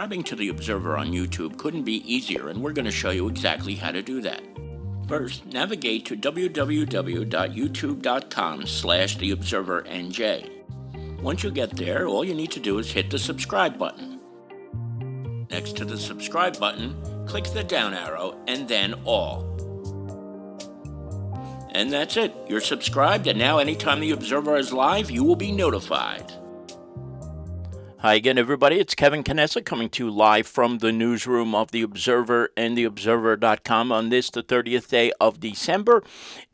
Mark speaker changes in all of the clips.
Speaker 1: Subscribing to The Observer on YouTube couldn't be easier, and we're going to show you exactly how to do that. First, navigate to www.youtube.com/TheObserverNJ. Once you get there, all you need to do is hit the subscribe button. Next to the subscribe button, click the down arrow and then all. And that's it. You're subscribed, and now anytime The Observer is live, you will be notified. Hi again, everybody. It's Kevin Canessa coming to you live from the newsroom of The Observer and TheObserver.com on this, the 30th day of December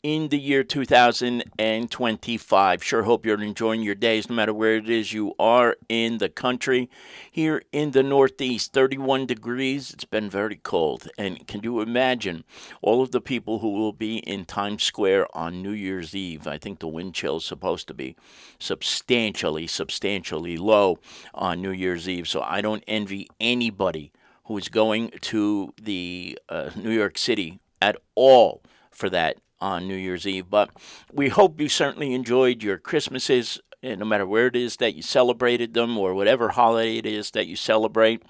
Speaker 1: in the year 2025. Sure hope you're enjoying your days no matter where it is you are in the country. Here in the Northeast, 31 degrees. It's been very cold. And can you imagine all of the people who will be in Times Square on New Year's Eve? I think the wind chill is supposed to be substantially low on New Year's Eve. So I don't envy anybody who is going to the New York City at all for that on New Year's Eve. But we hope you certainly enjoyed your Christmases, no matter where it is that you celebrated them or whatever holiday it is that you celebrate.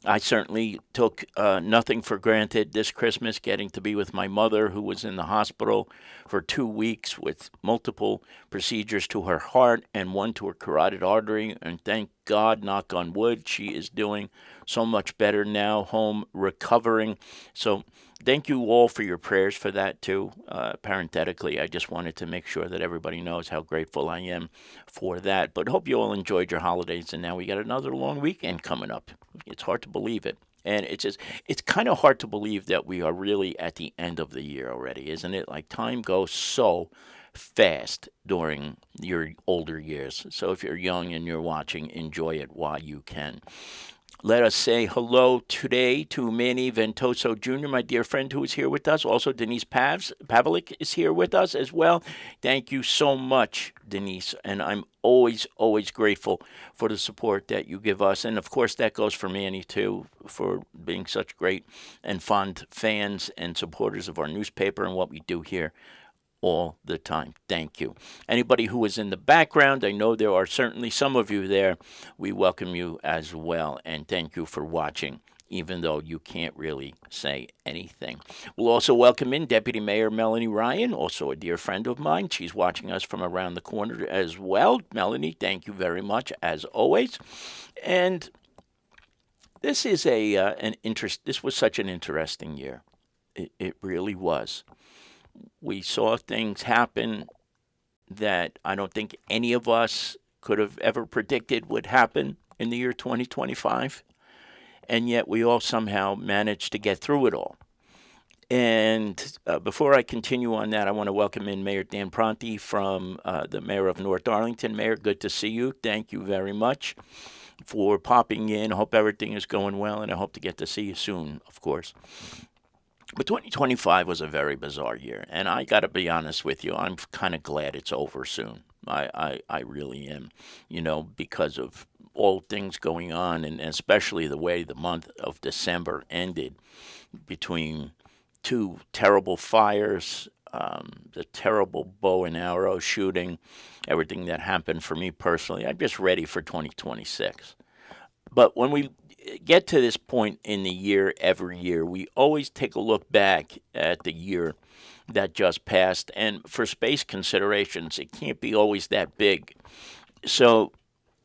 Speaker 1: I certainly took nothing for granted this Christmas, getting to be with my mother, who was in the hospital for 2 weeks with multiple procedures to her heart and one to her carotid artery. And thank God, knock on wood, she is doing so much better now, home recovering. So thank you all for your prayers for that, too. Parenthetically, I just wanted to make sure that everybody knows how grateful I am for that. But hope you all enjoyed your holidays, and now we got another long weekend coming up. It's hard to believe it. And it's kind of hard to believe that we are really at the end of the year already, isn't it? Like, time goes so fast during your older years. So if you're young and you're watching, enjoy it while you can. Let us say hello today to Manny Ventoso Jr., my dear friend who is here with us. Also, Denise Pavlik is here with us as well. Thank you so much, Denise. And I'm always grateful for the support that you give us. And, of course, that goes for Manny, too, for being such great and fond fans and supporters of our newspaper and what we do here all the time. Thank you. Anybody who is in the background, I know there are certainly some of you there. We welcome you as well, and thank you for watching, even though you can't really say anything. We'll also welcome in Deputy Mayor Melanie Ryan, also a dear friend of mine. She's watching us from around the corner as well. Melanie, thank you very much, as always. And this is this was such an interesting year. It really was. We saw things happen that I don't think any of us could have ever predicted would happen in the year 2025. And yet we all somehow managed to get through it all. And before I continue on that, I want to welcome in Mayor Dan Prunty from the Mayor of North Arlington. Mayor, good to see you. Thank you very much for popping in. I hope everything is going well, and I hope to get to see you soon, of course. But 2025 was a very bizarre year, and I got to be honest with you, I'm kind of glad it's over soon. I really am, because of all things going on, and especially the way the month of December ended between two terrible fires, the terrible bow and arrow shooting, everything that happened for me personally. I'm just ready for 2026. But when we get to this point in the year every year, we always take a look back at the year that just passed. And for space considerations, it can't be always that big. So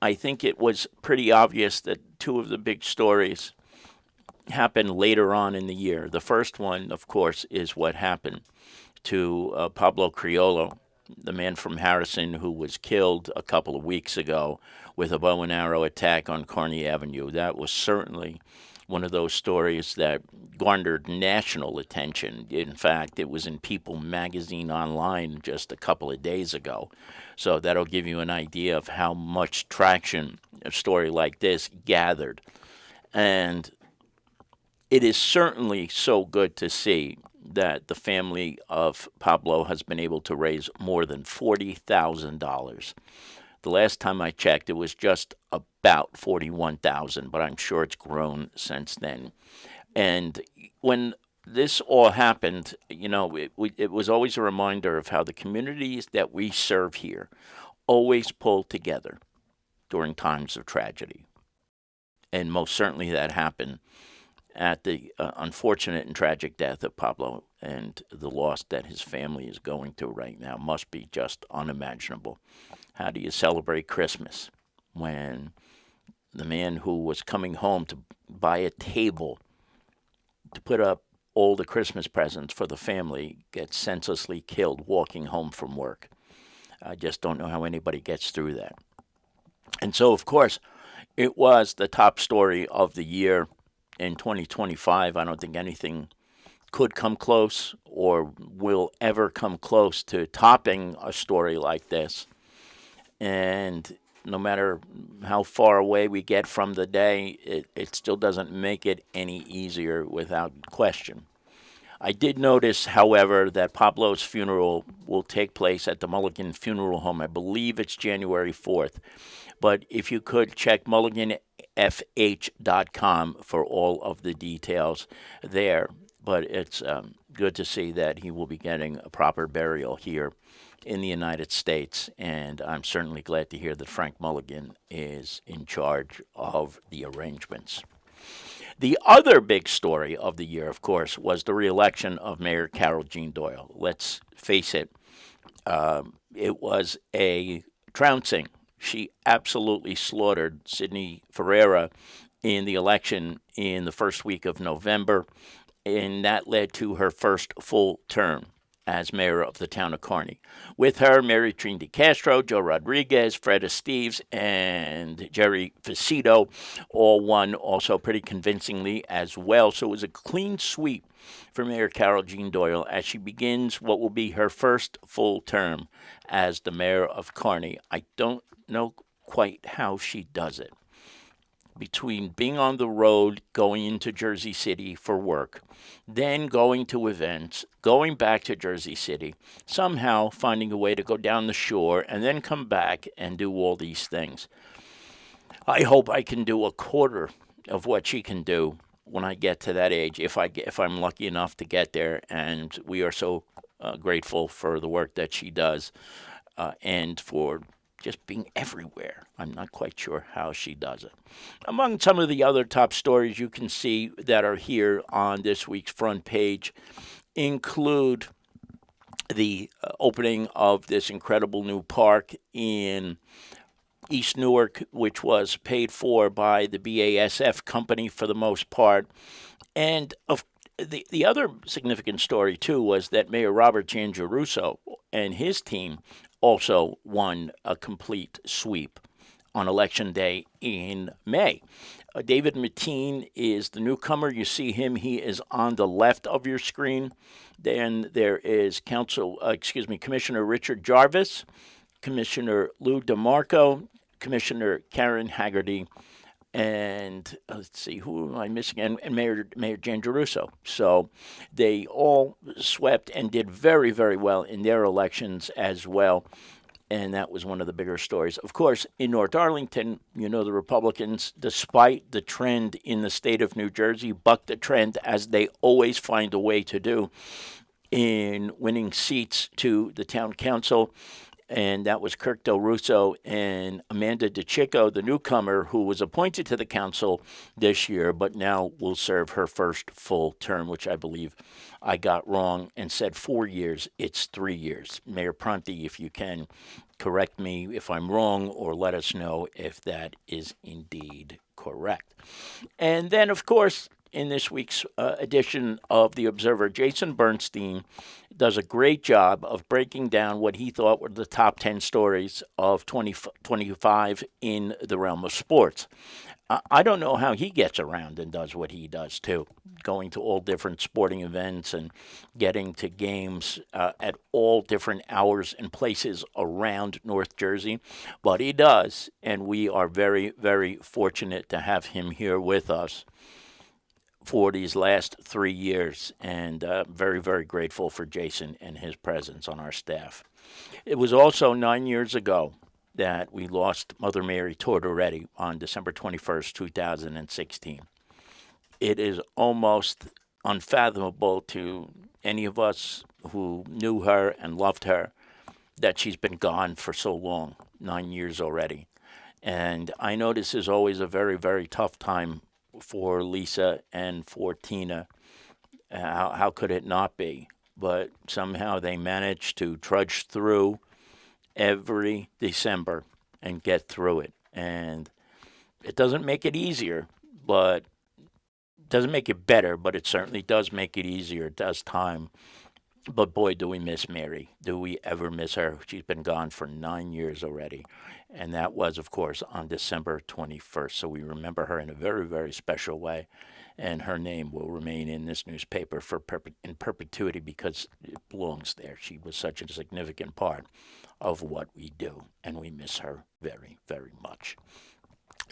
Speaker 1: I think it was pretty obvious that two of the big stories happened later on in the year. The first one, of course, is what happened to Pablo Criollo, the man from Harrison who was killed a couple of weeks ago with a bow and arrow attack on Kearny Avenue. That was certainly one of those stories that garnered national attention. In fact, it was in People magazine online just a couple of days ago. So that'll give you an idea of how much traction a story like this gathered. And it is certainly so good to see that the family of Pablo has been able to raise more than $40,000. The last time I checked, it was just about $41,000, but I'm sure it's grown since then. And when this all happened, it was always a reminder of how the communities that we serve here always pull together during times of tragedy. And most certainly that happened at the unfortunate and tragic death of Pablo, and the loss that his family is going through right now must be just unimaginable. How do you celebrate Christmas when the man who was coming home to buy a table to put up all the Christmas presents for the family gets senselessly killed walking home from work? I just don't know how anybody gets through that. And so, of course, it was the top story of the year in 2025. I don't think anything could come close or will ever come close to topping a story like this. And no matter how far away we get from the day, it still doesn't make it any easier without question. I did notice, however, that Pablo's funeral will take place at the Mulligan Funeral Home. I believe it's January 4th. But if you could check mulliganfh.com for all of the details there. But it's good to see that he will be getting a proper burial here in the United States. And I'm certainly glad to hear that Frank Mulligan is in charge of the arrangements. The other big story of the year, of course, was the reelection of Mayor Carol Jean Doyle. Let's face it, it was a trouncing. She absolutely slaughtered Sidney Ferreira in the election in the first week of November, and that led to her first full term as mayor of the town of Kearney. With her, Mary Trine DeCastro, Joe Rodriguez, Fred Esteves, and Jerry Facito all won also pretty convincingly as well. So it was a clean sweep for Mayor Carol Jean Doyle as she begins what will be her first full term as the mayor of Kearney. I don't know quite how she does it. Between being on the road, going into Jersey City for work, then going to events, going back to Jersey City, somehow finding a way to go down the shore and then come back and do all these things. I hope I can do a quarter of what she can do when I get to that age, if I'm lucky enough to get there. And we are so grateful for the work that she does and for just being everywhere. I'm not quite sure how she does it. Among some of the other top stories you can see that are here on this week's front page include the opening of this incredible new park in East Newark, which was paid for by the BASF company for the most part. And the other significant story, too, was that Mayor Robert Giangiarusso and his team also won a complete sweep on Election Day in May. David Mateen is the newcomer. You see him. He is on the left of your screen. Then there is Commissioner Richard Jarvis, Commissioner Lou DeMarco, Commissioner Karen Haggerty, and let's see, who am I missing? And Mayor Giangiarusso. So they all swept and did very, very well in their elections as well. And that was one of the bigger stories. Of course, in North Arlington, the Republicans, despite the trend in the state of New Jersey, bucked the trend, as they always find a way to do, in winning seats to the town council. And that was Kirk Del Russo and Amanda DeCicco, the newcomer, who was appointed to the council this year, but now will serve her first full term, which I believe I got wrong and said 4 years. It's 3 years. Mayor Prunty, if you can, correct me if I'm wrong or let us know if that is indeed correct. And then, of course, in this week's edition of The Observer, Jason Bernstein does a great job of breaking down what he thought were the top 10 stories of 2025 in the realm of sports. I don't know how he gets around and does what he does, too, going to all different sporting events and getting to games at all different hours and places around North Jersey. But he does, and we are very, very fortunate to have him here with us for these last 3 years, and very, very grateful for Jason and his presence on our staff. It was also 9 years ago that we lost Mother Mary Tortoretti on December 21st, 2016. It is almost unfathomable to any of us who knew her and loved her that she's been gone for so long, 9 years already. And I know this is always a very, very tough time for Lisa and for Tina. How could it not be? But somehow they managed to trudge through every December and get through it. And it doesn't make it easier, but doesn't make it better, but it certainly does make it easier. It does time. But boy, do we miss Mary. Do we ever miss her? She's been gone for 9 years already. And that was, of course, on December 21st. So we remember her in a very, very special way. And her name will remain in this newspaper in perpetuity because it belongs there. She was such a significant part of what we do. And we miss her very, very much.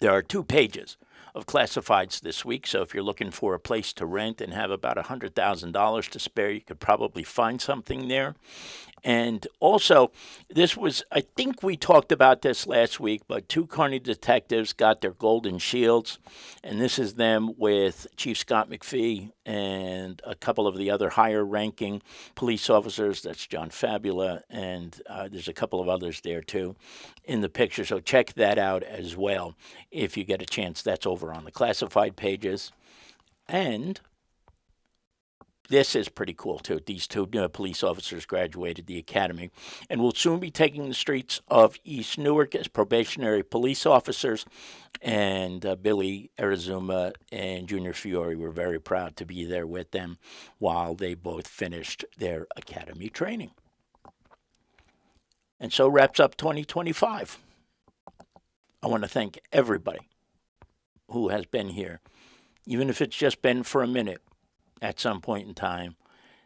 Speaker 1: There are 2 pages of classifieds this week, so if you're looking for a place to rent and have about $100,000 to spare, you could probably find something there. And also, this was, I think we talked about this last week, but 2 Kearney detectives got their golden shields. And this is them with Chief Scott McPhee and a couple of the other higher ranking police officers. That's John Fabula, and there's a couple of others there too in the picture. So check that out as well if you get a chance. That's over on the classified pages. And this is pretty cool, too. These 2 police officers graduated the academy and will soon be taking the streets of East Newark as probationary police officers. And Billy Arizuma and Junior Fiore were very proud to be there with them while they both finished their academy training. And so wraps up 2025. I want to thank everybody who has been here, even if it's just been for a minute. At some point in time,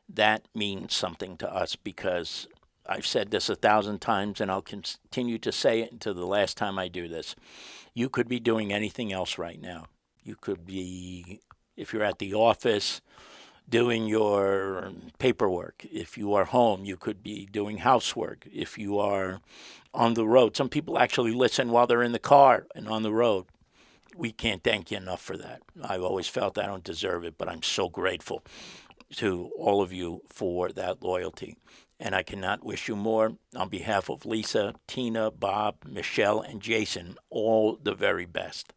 Speaker 1: that means something to us because I've said this 1,000 times and I'll continue to say it until the last time I do this. You could be doing anything else right now. You could be, if you're at the office, doing your paperwork. If you are home, you could be doing housework. If you are on the road, some people actually listen while they're in the car and on the road. We can't thank you enough for that. I've always felt I don't deserve it, but I'm so grateful to all of you for that loyalty. And I cannot wish you more. On behalf of Lisa, Tina, Bob, Michelle, and Jason, all the very best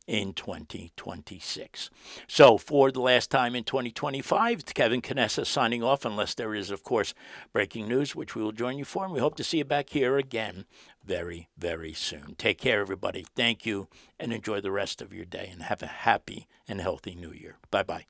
Speaker 1: in 2026. So for the last time in 2025, Kevin Canessa signing off, unless there is, of course, breaking news, which we will join you for. And we hope to see you back here again very, very soon. Take care, everybody. Thank you, and enjoy the rest of your day, and have a happy and healthy new year. Bye-bye.